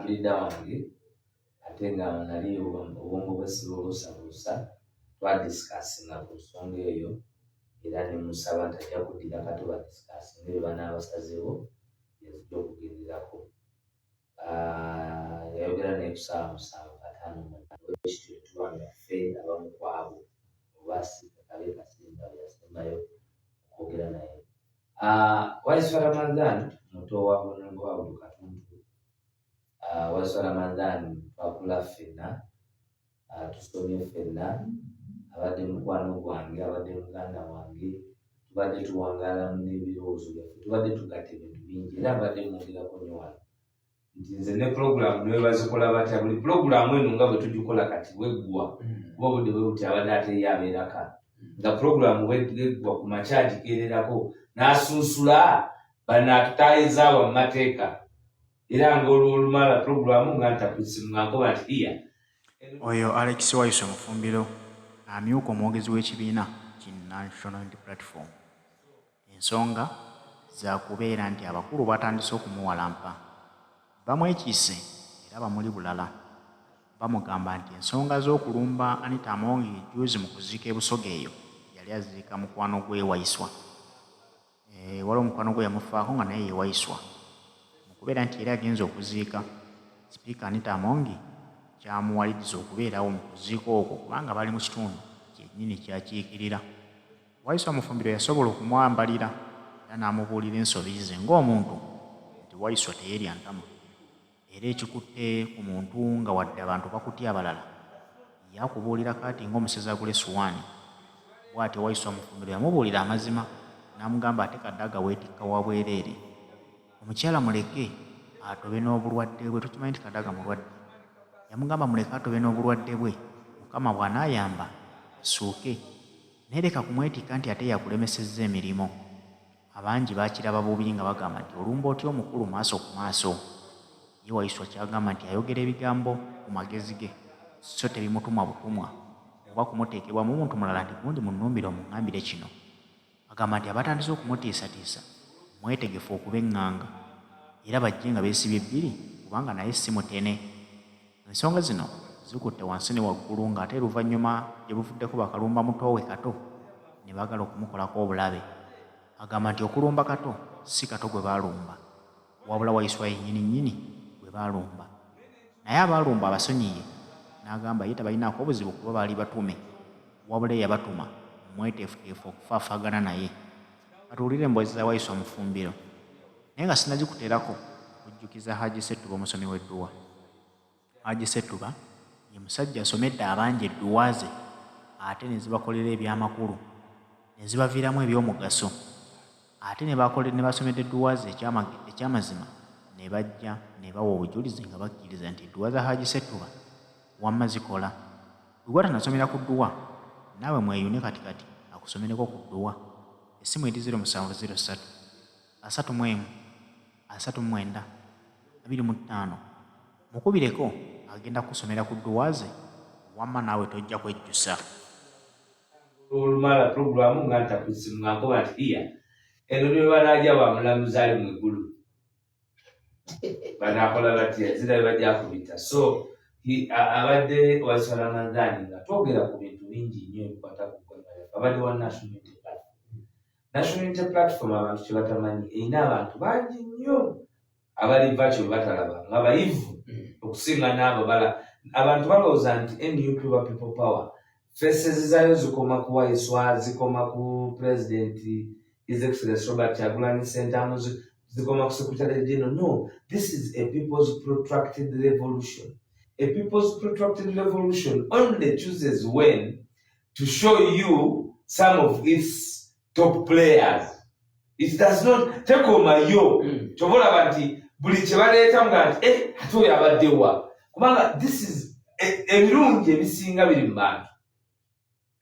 leader wange ate nga nali obwongo bwesibuusabuusa twadisikasinga ku nsonga eyo era ne musaba nti ajja kuddira kati badisikasinga bye banaabasazeewo yazijja okugenderako. Yayogera naye ku ssaawa 7:58 ekityo tubanyaffe abamu ku abo obasiika kabe kasimba yasembayo okwogera naye. Waiswa Ramadhan muto wa Honorable Abdul Katuntu. Waiswa Ramadhan twakula ffenna, tusomye ffenna, abadde mukwano gwange, abadde muganda wange, tubadde tuwangaala n'ebirowoozo byaffe, tubadde tugatta ebintu bingi era abadde mwongerako nnyo wano nti nze ne pulogulaamu niwe bazikola batya. Buli pulogulaamu eno nga bwe tugikola kati bweggwa kuba obudde bwe buti abadde ate ye abeeraka nga pulogulaamu bweggwa ku makya gikeererako n'asunsula banaatutaayizaawa mu mateeka era ng'olumala pulogulaamu nga ntakusimu nga nkoba nti iya. Oyo Alex Wayiso Mufumbiro amyuka omwogezi w'ekibiina ki National Unity Platform. Ensonga za kubeera nti abakulu batandise okumuwalampa, bamwekiise era bamuli bulala. Bamugamba nti ensonga z'okulumba Anita Among juuzi mu kuziika e Busoga eyo yali aziika mukwano gwe Wayiso. Waliwo mukwano gwe yamufaako nga naye ye Wayiso. Mu kubeera nti yali agenza okuziika, Sipiika Anita Among kyamuwaliriza okubeerawo mu kuziika okwo kubanga bali mu kitundu kyennyini kyakiikirira. Wayiso Mufumbiro yasobola okumwambalira era n'amubuulira ensobi ze ng'omuntu nti Wayiso teyerya ntama era ekikutte ku muntu nga wadde abantu bakutya abalala yakubuulira kati ng'omusezi agula essuwaani. Bw'atyo Wayiso Mufumbiro yamubuulira amazima n'amugamba ate kadde agaweetikka wa bwereere. Omukyala muleke atobe n'obulwadde bwe, tukimanyi nti Kadaga mulwadde. Yamugamba muleke atobe n'obulwadde bwe, Mukama bw'anaayamba assuuke. Naye leka kumwetikka nti ate yakulemesezza emirimu. Abangi baakiraba bubi nga bagamba nti olumba otya omukulu maaso ku maaso. Ye Wayiso kyagamba nti ayogera ebigambo ku magezi ge so tebimutuma butumwa oba kumuteekebwamu omuntu mulala nti gundi munnumbire omuŋŋambire kino. Agamba nti abatandise okumutiisatiisa mwetegefu okuba eŋŋanga era bajje nga beesibye ebbiri kubanga naye si mutene. Ensonga zino zikutte wansi ne waggulu ng'ate oluvannyuma gye buvuddeko bakalumba mutoowe Kato ne baagala okumukolako obulabe. Agamba nti okulumba Kato si Kato gwe baalumba wabula Wayiso yennyini gwe baalumba. Naye abaalumba abasonyiye n'agamba ye tabalinaako obuzibu kuba baali batume wabula eyabatuma mweteefuteefu okufaafaagana naye. Atuwulire emboozi za Wayiso Mufumbiro. Naye nga sinagikuteerako okujjukiza Haji Ssettuba omusomi w'edduwa. Haji Ssettuba ye musajja asomedde abangi edduwa ze ate ne zibakolera ebyamakulu ne zibaviiramu eby'omugaso. Ate ne basomedde edduwa ze ekyamazima ne bajja ne bawa obujulizi nga bakkiriza nti edduwa za Haji Ssettuba wamma zikola. Bwe tanasomera ku dduwa naawe mweyune katikati akusomereko ku dduwa. Essimu eri 0703 31 39 25. Mukubireko agenda kusomera ku dduwa ze wamma naawe tojja kwejjusa. Olumala pulogulaamu nga ntakusimu nga nkoba nti iya eno ne banaajja bamulamuzi ali mu ggulu banaakola batya zirabye bajja kubita. So abadde Wayiso Ramadhan nga twogera ku bintu bingi nnyo ebikwata ku ggwanga abadde wa National Unity Platform. National Unity Platform abantu kye batamanyi erina abantu bangi nnyo abaliva kye batalaba nga bayivu okusinga n'abo bala. Abantu balowooza nti NUP wa People Power faces zaayo zikoma ku Wayiso, zikoma ku President His Excellency Robert Kyagulanyi Ssentamu, zikoma ku Secretary General. No, this is a people's protracted revolution. A people's protracted revolution only chooses when to show you some of its top players. It does not take on yo. Chobola banti buli kye baleeta nga nti ate oyo abaddewa kubanga this is ebirungi ebisinga biri mu bantu.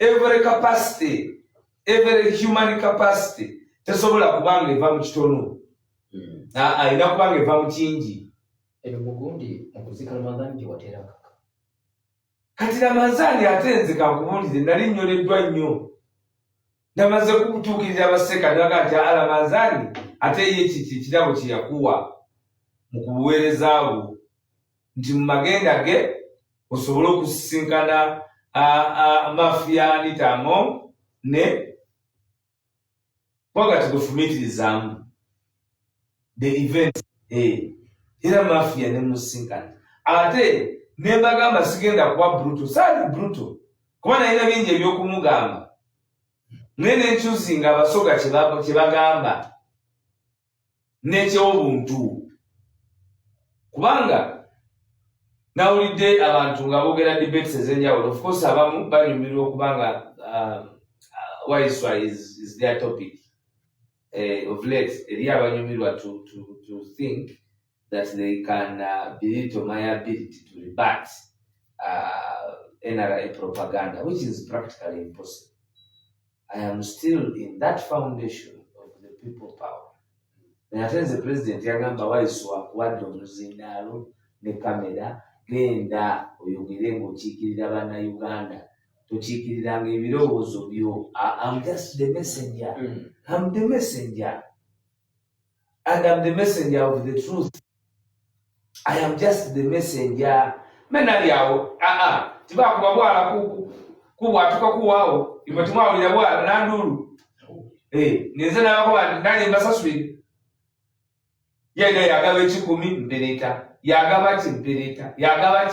Every capacity, every human capacity tesobola kubanga eva mu kitono ayina kubanga eva mu kingi. Mugundi mukuzika Ramadhan gye wateera kati Ramadhan ate nze kankubuulire nali nnyoleddwa nnyo namaze kukutuukirira abaseka naga nti Ramadhan ate ye kirabo kye yakuwa mu kubuweereza bwo nti mu magenda ge osobola okusisinkana mafia nitamo ne kwagati gwefumiitirizaamu the event era mafia ne musinkana ate ne bagamba sigenda kuba bruto saali bruto kuba nalina bingi ebyokumugamba naye nenkyusinga abasoga kye bagamba n'ekyobuntu kubanga nawulidde abantu nga boogera debates ez'enjawulo of course abamu banyumirwa okubanga Waiswa is their topic of late eri abanyumirwa to think that they can belittle my ability to rebut NRA propaganda, which is practically impossible. I am still in that foundation of the people power. Natenze president yagamba Waiswa akuwadde omuzindaalo ne kamera genda oyogere ng'okiikirira bannayuganda tokiikiriranga ebirowoozo byo. I'm just the messenger. I'm the messenger. And I'm the messenger of the truth. I am just the messenger. Menali awo tibakuba bwala kubwatuka kuwaawo imetumawulira bwala nandulu ninze nabakuba nali mbasaswire yega yagaba 10 mpereta yagaba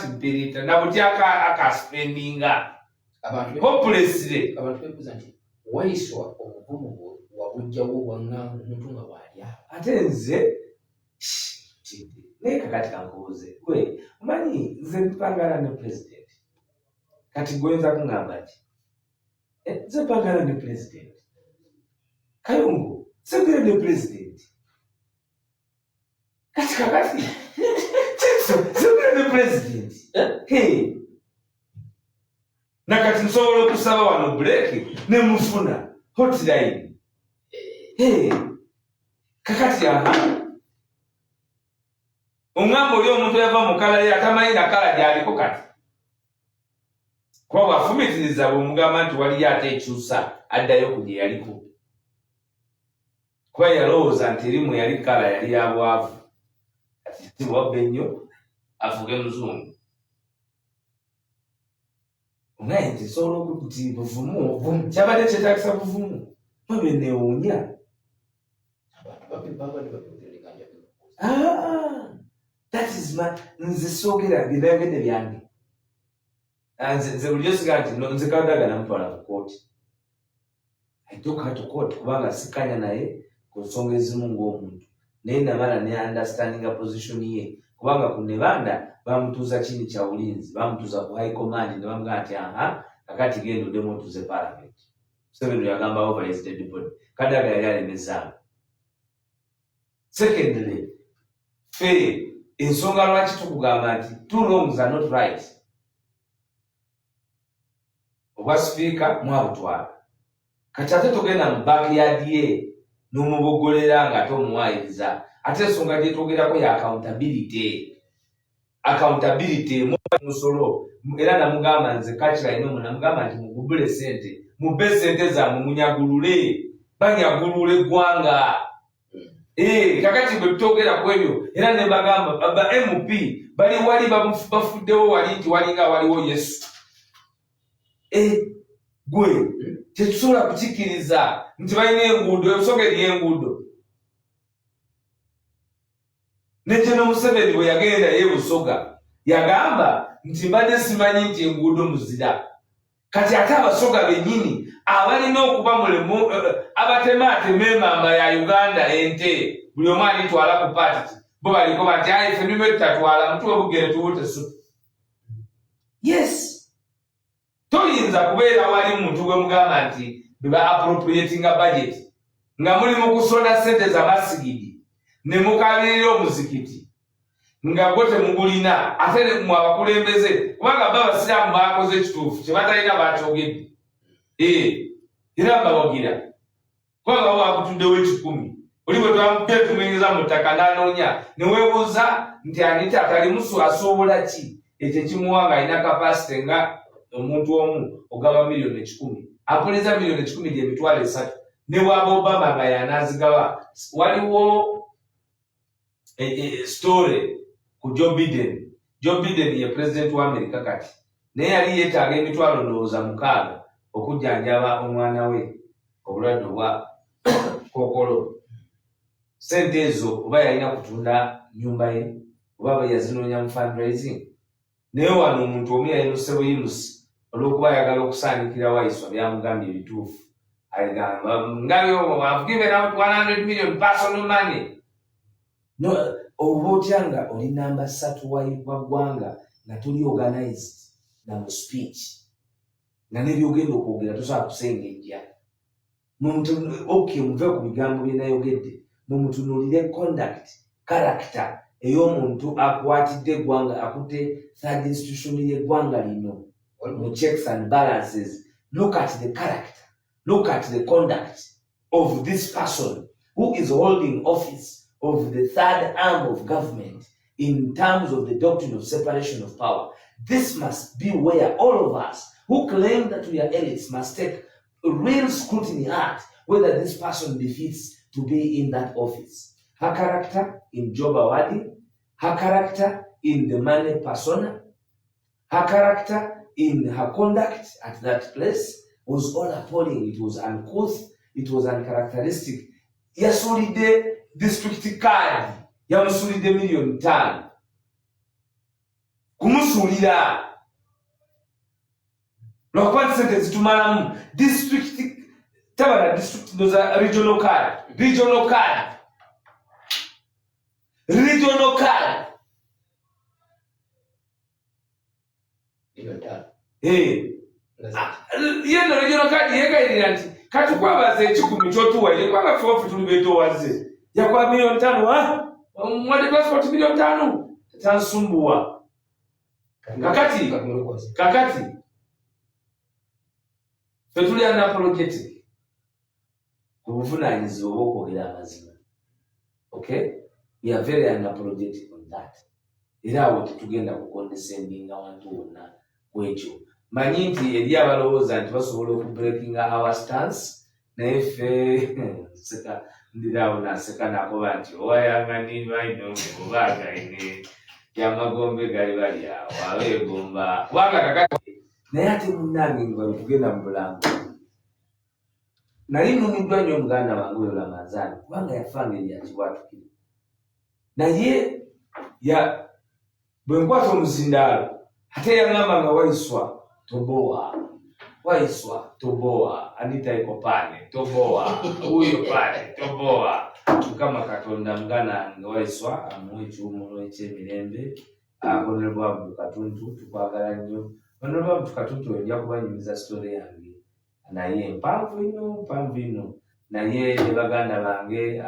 kimpereta nabuti akaspendinga abantu hopelessly abantu bebuuza nti Waiswa obuvumu wabujjawo bwanga omuntu nga bwalya ate nze naye kakati kankubuuze gwe omanyi nze mpangana ne president kati gwenza kuŋŋamba ki nze mpangana ne president Kayungu segere ne president kati kakati segere ne president nakati nsobola okusaba wano break ne mufuna hotline kakati omwami oli omuntu yava mu kala ye atamanyi na kala gy'aliko kati kuba bwafumitiriza bw'omugamba nti waliyo ate ekyusa addayo ku gye yaliko kuba yalowooza nti erimu yali kala yali ya bwavu ati tiwabbe nnyo afuge muzungu omwaye nti sobola okuti buvumu kyabadde kyetaagisa buvumu mwe neewuunya that is my nze soogera bibengedde byange nze bulijjo siga nti nze kawdagana mutwala ku kooti I took her to court kubanga sikanya naye ku nsonga ezimu ng'omuntu naye namala ne understandinga position ye kubanga ku Nebanda bamutuuza kini kya bulinzi bamutuuza ku high command ne bamugamba nti kakati genda oddemu otuuze parliament Museveni yagamba over his dead body Kadaga yali alemezaamu. Secondly, fair ensonga lwaki tukugamba nti two wrongs are not right. Obwa speaker mwabutwala kati ate tugenda mu backyard ye n'omubogolera nga tomuwayiriza ate ensonga gye twogerako ya accountability musolo era namugamba nze kachira ino namugamba nti mugubule sente mubbe sente zammwe munyagulule banyagulule eggwanga kakati bwe tutogera ku ebyo era ne bagamba baba MP bali wali bafuddewo wali nti walinga waliwo Yesu gwe tetusobola kukikkiriza nti balina enguudo ensonga eri enguudo ne General Museveni bwe yagenda ye Busoga yagamba nti mbadde simanyi nti enguudo muzira kati ate abasoga bennyini abalina okuba mulemu abatematema emamba ya Uganda ente buli omu alitwala ku paati bo baliko bati ffe nime tutatwala mutuwe bugere tuwutesu. Yes, toyinza kubeera wali muntu gwe mugamba nti beba appropriatinga budget nga muli mu kusonda sente za masigidi ne mukabirira omuzikiti nga gwe temugulina ate mu abakulembeze kubanga babasiraamu bakoze ekituufu kye batalina bakyogedde era bawagira kubanga wakutuddewo 10 oli bwe twamubbe tumuyingiza mu ttaka n'anoonya ne weebuuza nti anita atalimusu asobola ki ekyo kimuwa nga alina kapasite nga omuntu omu ogaba miliyoni 10 apoliza miliyoni 10 gy'emitwalo 3 ne bwaba Obama nga yanaazigawa. Waliwo story ku Joe Joe Biden ye president wa America kati naye yali yeetaaga emitwalo ndowooza 6 okujjanjaba omwana we obulwadde obwa kookolo. Sente ezo oba yalina kutunda nyumba ye oba yazinoonya mu fundraising. Naye wano omuntu omu yayinuse buyimusi olw'okuba ayagala okusaanikira Waiswa byamugambye ebituufu. Agamba ngayo I've given out 100 million personal money. No, oba otyanga oli namba 3 wa ggwanga nga tuli organized na mu speech nga n'ebyogenda okwogera tosobola kusengejja. Okay, muve ku bigambo bye nayogedde mumutunuulire conduct character ey'omuntu akwatidde eggwanga akutte third institution y'eggwanga lino mu checks and balances. Look at the character, look at the conduct of this person who is holding office of the third arm of government in terms of the doctrine of separation of power. This must be where all of us who claim that we are elites must take real scrutiny at whether this person befits to be in that office. Her character in Job Awadi, her character in the money persona, her character in her conduct at that place was all appalling. It was uncouth, it was uncharacteristic. Yasulide district card, yamusulide $1,500,000. Kumusulira. Lwakuba sente zitumalamu district tabala district ndoza regional card. Regional card. Yeno regional card yegayirira nti kati kwabaze ekikumi kyotuwaire kwanga fofu tuli betowaze yakwa $5,000,000 mwade passport $5,000,000 tansumbuwa kakati fetuli unapologetic kubuvunaanyizibwa obw'okwogera amazima. Okay, we are very unapologetic on that. Era awo tetugenda kukondesendinga wantu wonna kwekyo. Manyi nti eri abalowooza nti basobola okubreakinga our stance naye ffe ndirawo naseka nakoba nti owayangani baino obagaine yamagombe gali bali awo abeegomba kubanga kakati naye ate munnange nga tugenda mu bulango. Nali nnumiddwa nnyo muganda wange oyo Lamazaani kubanga yafanga eri yakibwatukira naye bwe nkwata omuzindaalo ate yaŋŋamba nga Waiswa toboa Anita iko pale toboa huyo pale toboa. Mukama Katonda mugana nga Waiswa amuwe ekyumulo ekyemirembe. Honorable Abdul Katuntu tukwagala nnyo. Honorable Abdul Katuntu ojja kubanyumiza story yange naye mpanvu ino naye ne baganda bange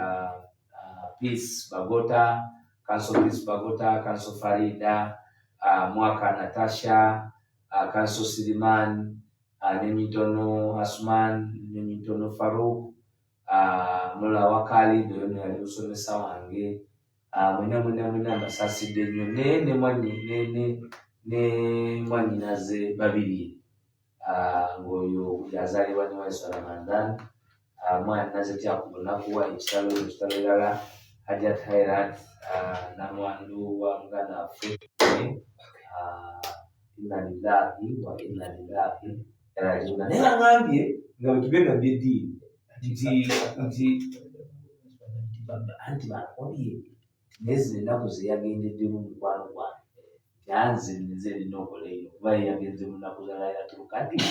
Peace Bagota, Council Peace Bagota, Council Farida, Mwaka Natasha, Council Siliman, Nemitono Asman, Nemitono Farouk, Mula Wakali doyono yali usomesa wange, mwena basasidde nnyo ne mwanyinaze babiri ng'oyo yazaalibwa ne Waiswa Ramadhan, mwanyinaze tyakubonakuwa ekitalo erala Hajat Hairat namwandu wa muganda waffe inna lillahi wa inna ilaihi rajiun. Naye ngambye nga bwetugenda byeddiini nti bakobye nezi ennaku zeyagendeddemu mukwano gwange yanze nze erina okoleyo kuba yeyagenze mu nnaku za Laylatul Qadr.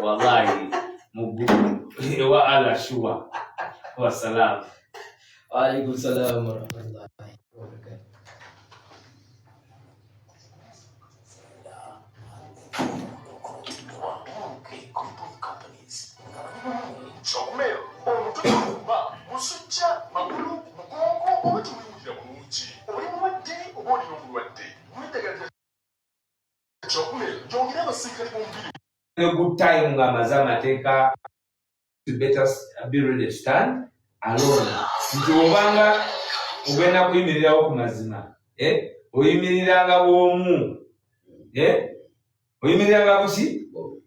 Wallahi muggulu ewa Allah shuwa wasalamu. Waalaikum salam warahmatullahi wabarakatuh. Chomel, omutuba, musujja, magulu, mugongo, obutuwulira bulungi. Oli mulwadde, oba olina obulwadde. Mwetegereza Chomel, gyongera abasirikale b'omubiri. A good time nga amaze amateeka to better be ready to stand alone. Nti obanga ogenda kuyimirirawo ku mazima, oyimiriranga bw'omu, oyimiriranga kuki?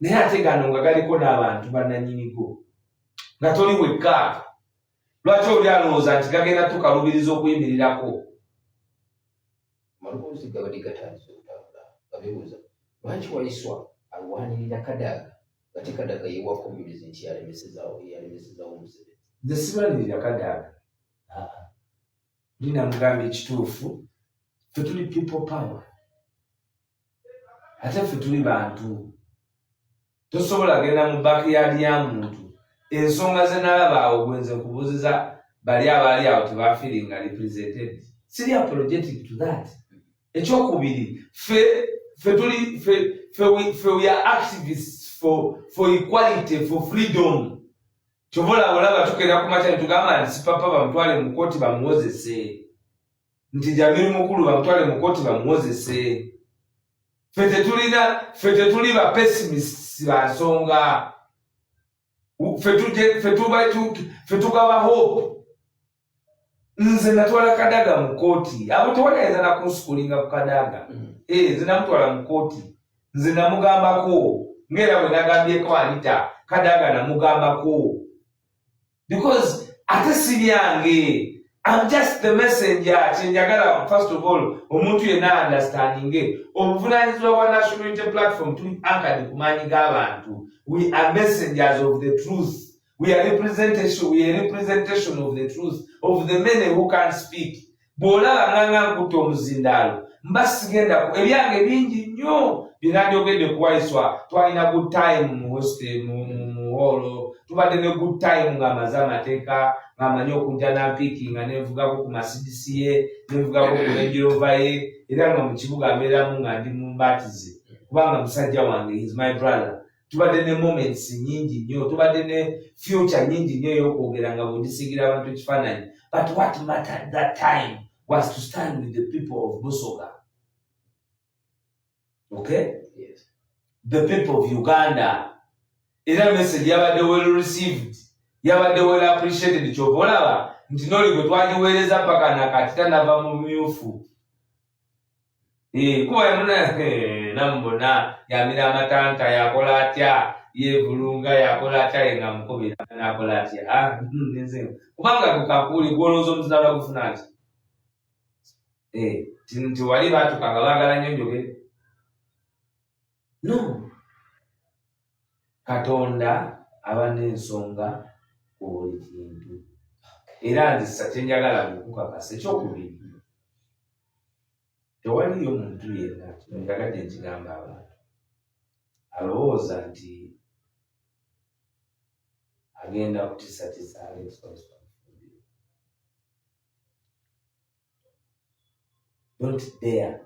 Naye ate gano nga galiko n'abantu bannannyinigo nga toli wekka. Lwaki oli alowooza nti gagenda tukalubiriza okuyimirirako? amaloboozi gabadde gatandise okutambula nga beebuuza lwaki Waiswa alwanirira Kadaga ate Kadaga yewa communism nti yalemesezaawo Museveni. Nze sibalirira Kadaga. Ninamugamba ekituufu, ffe tuli people power. Ate ffe tuli bantu. Tosobola genda mu backyard ya muntu. Ensonga ze nalaba awo gwenze nkubuuziza bali abaali awo tebafiiringa represented. Siri apologetic to that. Ekyokubiri, ffe we are activists for equality, for freedom. Chovola olaba tukenda kumacha ntugamba nti papa bamutwale mu koti bamuwozese. Nti Jamiru mukulu bamutwale mu koti bamuwozese. Fete tuli ba pessimists ba nsonga. Fetugaba hope. Nze natwala Kadaga mu koti. Abo tewagayinza na kunsukulinga ku Kadaga. Nze namutwala mu koti. Nze namugambako. Ngera bwe nagambyeko Anita, Kadaga namugambako. Because ate si byange. I'm just the messenger. Chenjagala, first of all, omuntu yenna understanding. Obuvunaanyizibwa bwa National Unity Platform tuli anchored ku maanyi g'abantu. We are messengers of the truth. We are representation of the truth, of the many who can't speak. Bw'olaba nganga nkutte omuzindaalo, mba sigenda ku ebyange bingi nnyo binabyogedde ku Waiswa. Twalina good time mu hostel mu hall. Tubadde ne good time ng'amaze amateeka, ng'amanyi okunja nampiiki nga nenvugako ku masidisi ye, nenvugako ku Range Rover ye, era nga mu kibuga abeeramu nga ndi mu mbatize. Kubanga musajja wange, he is my brother. Tubadde ne moments nyingi nnyo, tubadde ne future nyingi nnyo y'okwogera nga bw'ondisigira abantu ekifaananyi. But what mattered that time was to stand with the people of Busoga. Okay? Yes. The people of Uganda. Era message yabadde well received. Yabadde well appreciated. Kyova olaba nti noli gwe twagiweereza paka nakati tanava mu myufu. Kuba yamuna nambona yamira amatanta yakola atya, yevulunga yakola atya yenga mukobera nakola atya. Kubanga kukakuli gwolooza omuzindaalo gufuna nti. Nti wali baatukanga baagala nnyo njogere. No. Katonda aba n'ensonga ku buli kintu. Era nzisa kyenjagala okukakasa ekyokubiri. Tewaliyo muntu yenna njagadde nkigamba abantu alowooza nti agenda kutisatiisa Alex Waiswa. Don't dare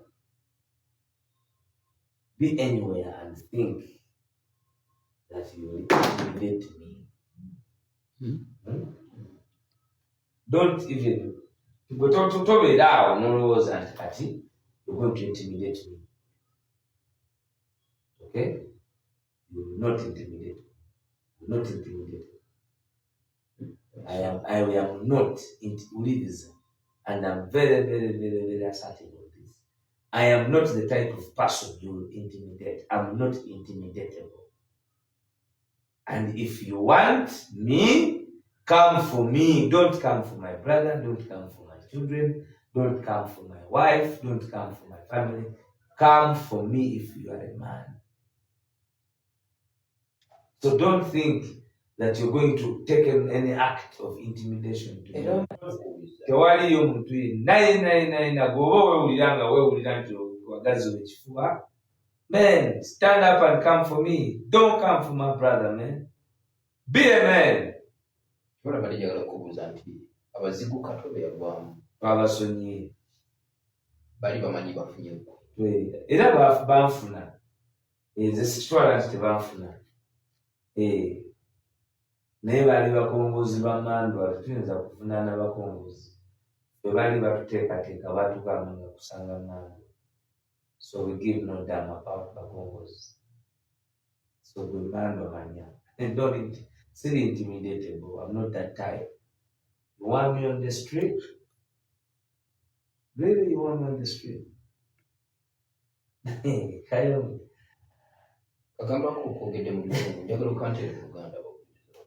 be anywhere and think that you will intimidate me. Don't even go to awo n'olowooza nti kati you're going to intimidate me. Okay? You will not intimidate me. You will not intimidate me. I am not Uliviza, and I'm very, very, very, very assertive of this. I am not the type of person you will intimidate. I'm not intimidatable. And if you want me, come for me. Don't come for my brother. Don't come for my children. Don't come for my wife. Don't come for my family. Come for me if you are a man. So don't think that you're going to take any act of intimidation to me. Tewaliyo muntu yenna gwoba weewulira nti wagazi w'ekifuba. Man, stand up and come for me. Don't come for my brother, man. Be a man. Kyola bali njagala kubuuza nti abazigu Kato be yagwamu Babasonyiye. bali bamanyi bafunye Era banfuna. Nze sikitwala nti tebanfuna. Naye baali bakongozi ba Mandwa, tetuyinza kuvunaana bakongozi. Bwe baali batuteekateeka baatugamba kusanga Mandwa. So we give no damn about bakongozi. So we Mandwa manya. And don't still intimidatable. I'm not that type. You want me on the street? Really, you want me on the street? Kayongo. Kagamba ko kwogedde mu lulimi njagala okantere mu Buganda.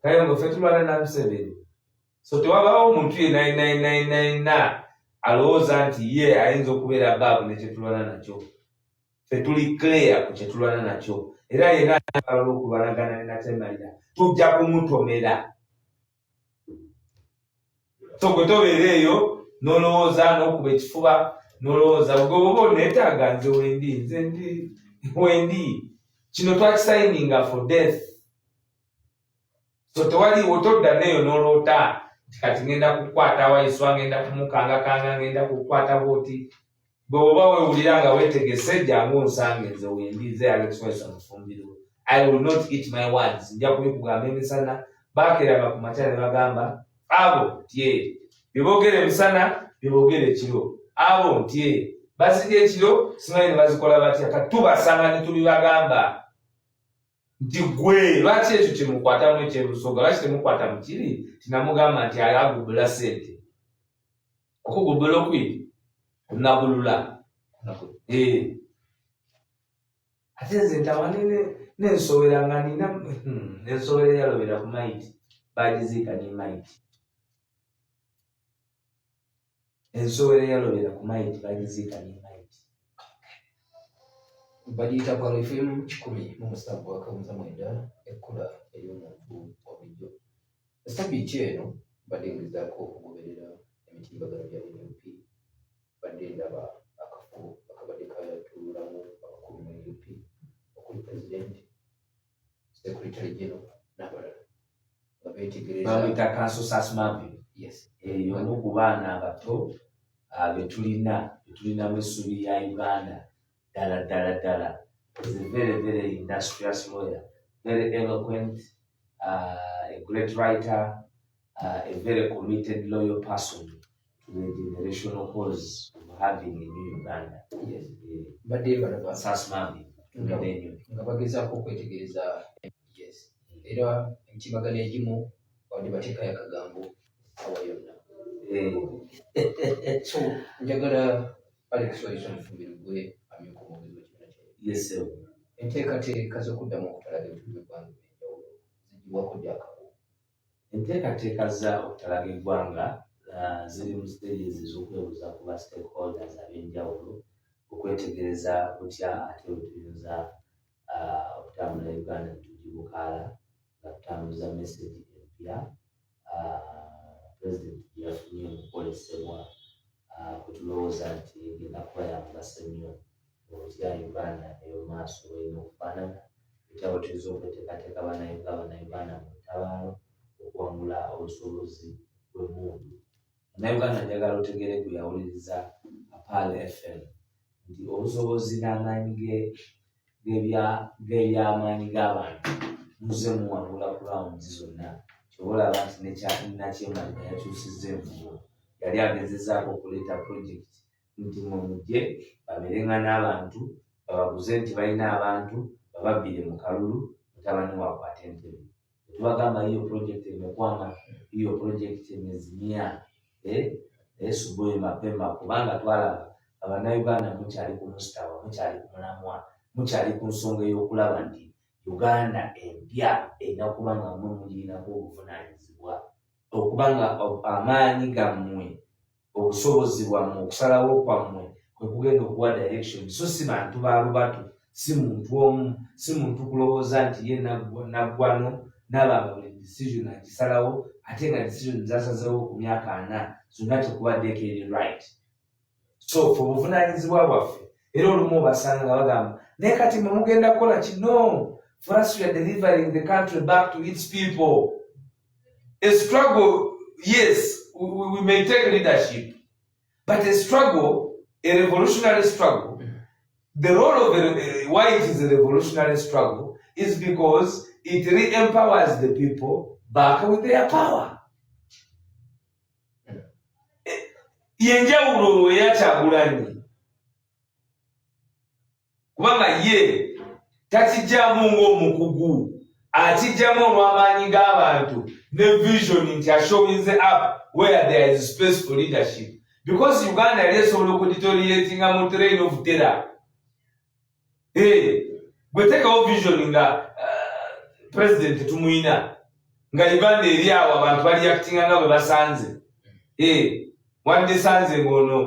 Kayongo ffe tulwana na Museveni. So tewabaawo omuntu ye 9999 alowooza nti ye ayinza okubeera above ne kyetulwana nakyo. Ffe tuli clear ku kyetulwana nakyo. Era yenna ayagala okulwanagana ne Natemalira tujja kumutomera. So gwe tobeera eyo n'olowooza n'okuba ekifuba n'olowooza oba oneetaaga nze wendi kino twakisayininga for death. So tewali otodda neyo n'oloota kati ngenda kukwata Waiswa, ngenda kumukangakanga, ngenda kukwata bwoti. Bwe oba weewulira nga weetegese jangu onsange nze wendi, nze Alex Waiswa Mufumbiro. I will not eat my words. Nja kubikugamba emisana baakeraga ku makya ne bagamba abo tye bibogere emisana bibogere ekiro. Abo ntye bazirya ekiro simanyi ne bazikola batya. Kati tubasanga ne tulibagamba nti gwe lwaki ekyo kyemukwatamu ekyebusoga lwaki temukwata mu kiri tinamugamba nti agubula sente okugubula okwiri kunabulula. Ate nze ntawanene n'ensowera nga nina ensowera eyalobera ku maiti bagiziika ne maiti. Ensowera eyalobera ku maiti bagiziika ne maiti. Bagiyita Kwale FM 107.9 ekkula ery'omuntu obulijjo. Sabbiiti eno badde ngezaako okugoberera emitimbagano gya NUP. Badde ndaba akafo akabadde katuulamu abakulu mu NUP okuli pulezidenti, secretary general n'abalala nga beetegereza. Bamuyita Council Sasmavi. Yes. Y'omu ku baana abato betulinamu essuubi ya Uganda. Dala. He's a very, very industrious lawyer, very eloquent, a great writer, a very committed, loyal person to the generational cause of having a new Uganda. Yes. Badde balaba Sasmavi. nga bagezaako okwetegereza. Yes. Era emitimbagano egimu wadde bateekayo akagambo awa yonna. So njagala Alex Waiswa Mufumbiro gwe amyuka omwogezi w'ekibiina kya Yes, sir. enteekateeka z'okuddamu okutalaga ebitundu by'eggwanga ebyenjawulo zigibwako gy'akabu. Enteekateeka za okutalaga eggwanga ziri mu stages ez'okwebuuza ku ba stakeholders ab'enjawulo okwetegereza butya ate bwetuyinza okutambula Uganda netugibukaala nga tutambuza message empya President gye yafunye mu kwolesebwa kwetulowooza nti egenda kuba yamugaso nnyo otya Uganda ey'omaaso erina okufaanana etya bwe tuyinza okweteekateeka bannayuganda mu lutabaalo okuwangula obusobozi bw'emmundu. Bannayuganda njagala otegeere gwe yawuliriza Apal FM nti obusobozi n'amaanyi g'ebyamaanyi g'abantu muze muwangula ku lawundi zonna. Kyobalaba nti Nakyemaliga yakyusizza envugo. Yali agezezaako okuleeta projekiti nti mujje babeerenga n'abantu babaguze nti balina abantu bababbire mu kalulu mutabani wakwata Entebbe. Tubagamba hiyo projekiti imekwama, hiyo projekiti imezimia. Asubuhi mapema kubanga twalaba Abannayuganda mukyali ku mustawa, mukyali ku mulamwa, mukyali ku nsonga ey'okulaba nti Uganda empya erina kuba nga mmwe mugirinako obuvunaanyizibwa okubanga amaanyi gammwe obusobozi bwammwe okusalawo kwammwe kwe kugenda okuwa direction. So si bantu ba lubatu, si muntu omu, si muntu kulowooza nti ye naggwano n'abanga buli decision agisalawo ate nga decision zasazewo ku myaka 4 zonna tekubaddeeko eri right. So fe obuvunaanyizibwa bwaffe era olumu obasanga nga bagamba naye kati mwe mugenda kukola kino. For us, we are delivering the country back to its people. A struggle, yes, we may take leadership, but a struggle, a revolutionary struggle, the role of why it is a revolutionary struggle is because it re-empowers the people back with their power. Yenjawulo eya Kyagulanyi kubanga ye takijjamu ng'omukugu akijjamu olw'amaanyi g'abantu ne vision nti ashowinze up where there is space for leadership, because Uganda yali esobola okudeterioratinga mu train of terror. Bwe tekawo vision nga president tumuyina nga Uganda eri awo abantu bali actinga nga bwe basanze. wandisanze ngono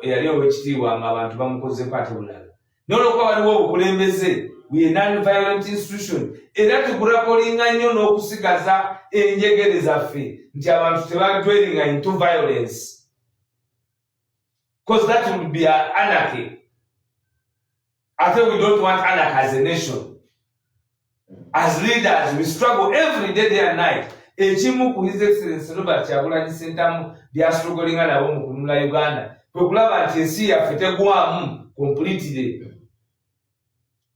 yali owekitiibwa nga abantu bamukozeko ate bulala nolokuba waliwo obukulembeze we non-violent institution era tukulakolinga nnyo n'okusigaza enjegere zaffe nti abantu tebadwelinga into violence because that would be anarchy. I think we don't want anarchy as a nation. As leaders, we struggle every day and night. Ekimu ku His Excellency Robert Kyagulanyi Ssentamu byastrugglinga nabo mu kununula Uganda kwe kulaba nti ensi yaffe tegwamu completely.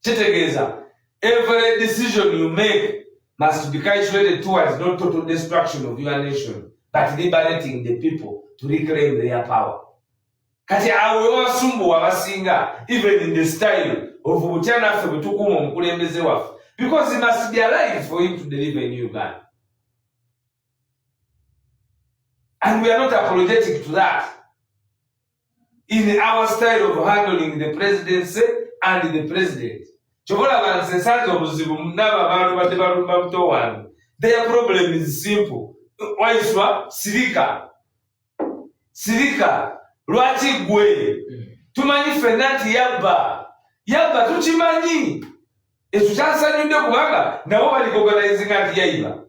Kitegeeza every decision you make must be calculated towards not total destruction of your nation but liberating the people to reclaim their power. Kati awe wasumbu abasinga even in the style of butyana ffe bwetukuuma omukulembeze waffe because he must be alive for him to deliver in Uganda. And we are not apologetic to that. In our style of handling the presidency and the president. Chobola bansensanze obuzibu n'abo abantu badde balumba muto wange. Their problem is simple. Waiswa sirika lwaki gwe tumanyi ffenna nti yabba tukimanyi ekyo kyansanyudde kubanga nabo bali organizinga nti yayiba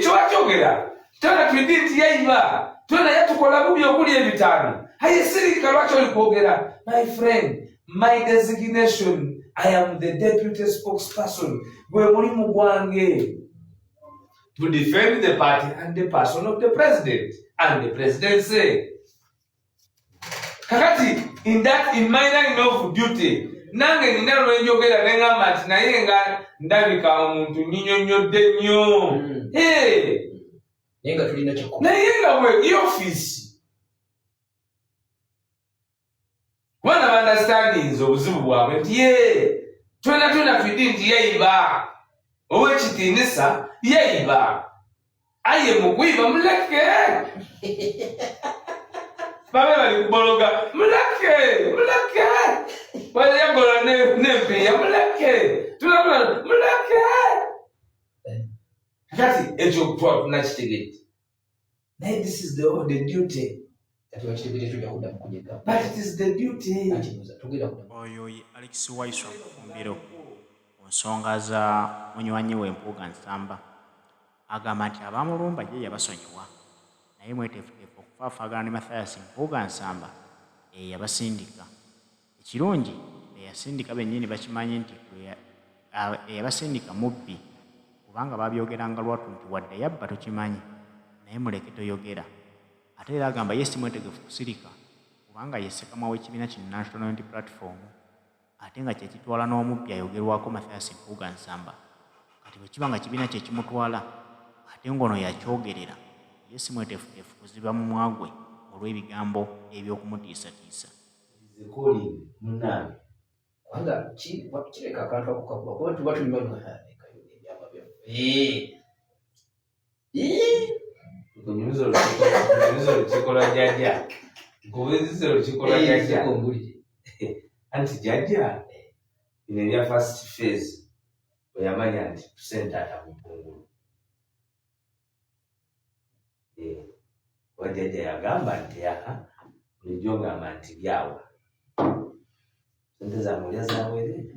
kyowakyogera tona twiddi nti yayiba tona yatukola bubi okuli ebitaano aye sirika lwaki oli kwogera my friend my designation I am the deputy spokesperson gwe mulimu gwange to defend the party and the person of the president and the presidency. Kakati in my line of duty nange nina lwenjogera nengamba nti naye nga ndabika omuntu nyinyonnyodde nnyo naye nga tulina kyakkola naye nga bwe office kubana bandastandings obuzibu bwabwe nti twena twiddi nti yayiba owekitiinisa yayiba aye mukwiba muleke babe bali kubologa muleke bayagola nempeya muleke tulabula muleke kati ekyo tunakitegedde naye this is the duty but it is the duty. Oyo ye Alex Waiswa Mufumbiro ku nsonga za munywanyi we Mpuuga Nsamba agamba nti abamulumba ye yabasonyiwa naye mweteefuteefu okufaafagana ne Mathias Mpuuga Nsamba yabasindika. Ekirungi eyasindika bennyini bakimanyi nti eyabasindika mubbi kubanga babyogeranga lwatu nti wadde yabba tokimanyi naye muleke toyogera. Ate era agamba ye si mwetegefu kusirika kubanga ye ssekama w'ekibiina ki National Unity Platform ate nga kyekitwala n'omubbi ayogerwako Mathias Mpuuga Nsamba. Kati bwe kiba nga kibiina kye kimutwala ate ng'ono yakyogerera ye si mweteefuteefu kuziba mu mwagwe olw'ebigambo eby'okumutiisatiisa. Zikoli munange kubanga kireka akantu akukakuba kuba tuba tulima ebyama kunyumiza olukikola jjajja nkubuuziza olukikola jjajja anti jjajja bino ebya first phase bwe yamanya nti tusente atamupungulu kuba jjajja yagamba nti bulijjo ngamba nti byawa sente zange olya zawere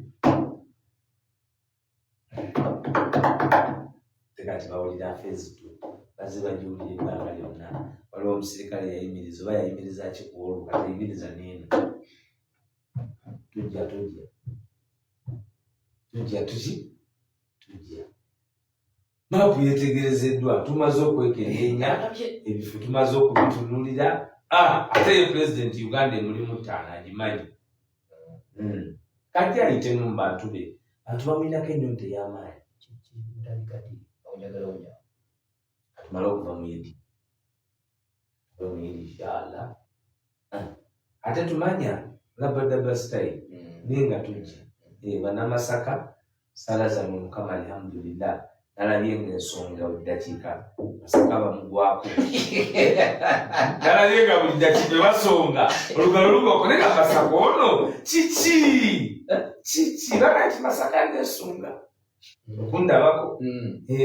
tekati bawulira phase 2 bazibajuulira ebbanga lyonna. Waliwo omusirikale yayimiriza oba yayimiriza kikuwolu kati yayimiriza n'eno tujja maapu yetegerezeddwa tumaze okwekenneenya ebifo tumaze okubitunulira ate ye president Uganda emulimu 5 agimanyi kati ayitemu mu bantu be bantu bamwinako ennyonta ey'amaanyi atumala okuva muyidi inshallah ate tumanya labadaba style ninga tujja banamasaka sala zammwe Mukama alhamdulillah nalabye ng'ensonga buli dakiika Masaka bamugwako nalabye nga buli dakiika basonga olugalo lugoko naye nga Masaka ono kiki lwaki Masaka ng'ensonga okundabako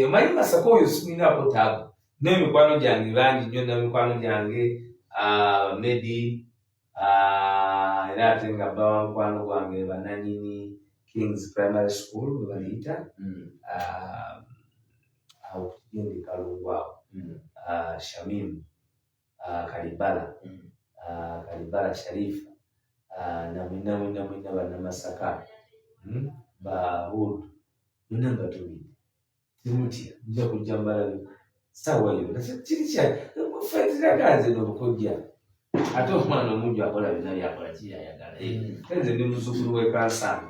omanyi Masaka oyo simulinako taabu n'emikwano gyange bangi nnyo n'emikwano gyange Medi era ate nga bba mukwano gwange Bananyini Kings Primary School bwe bayita awo kugende Kalungu awo Shamimu Kalibala Sharifa na mwina bannamasaka Bahudu muna mbatumire timutya nja kujja mbalabe sawa yo kiri kya fetiraganze n'obukojja ate omwana omujju akola byonna byakola kiyayagala nze ndi muzzukulu w'e Kansanga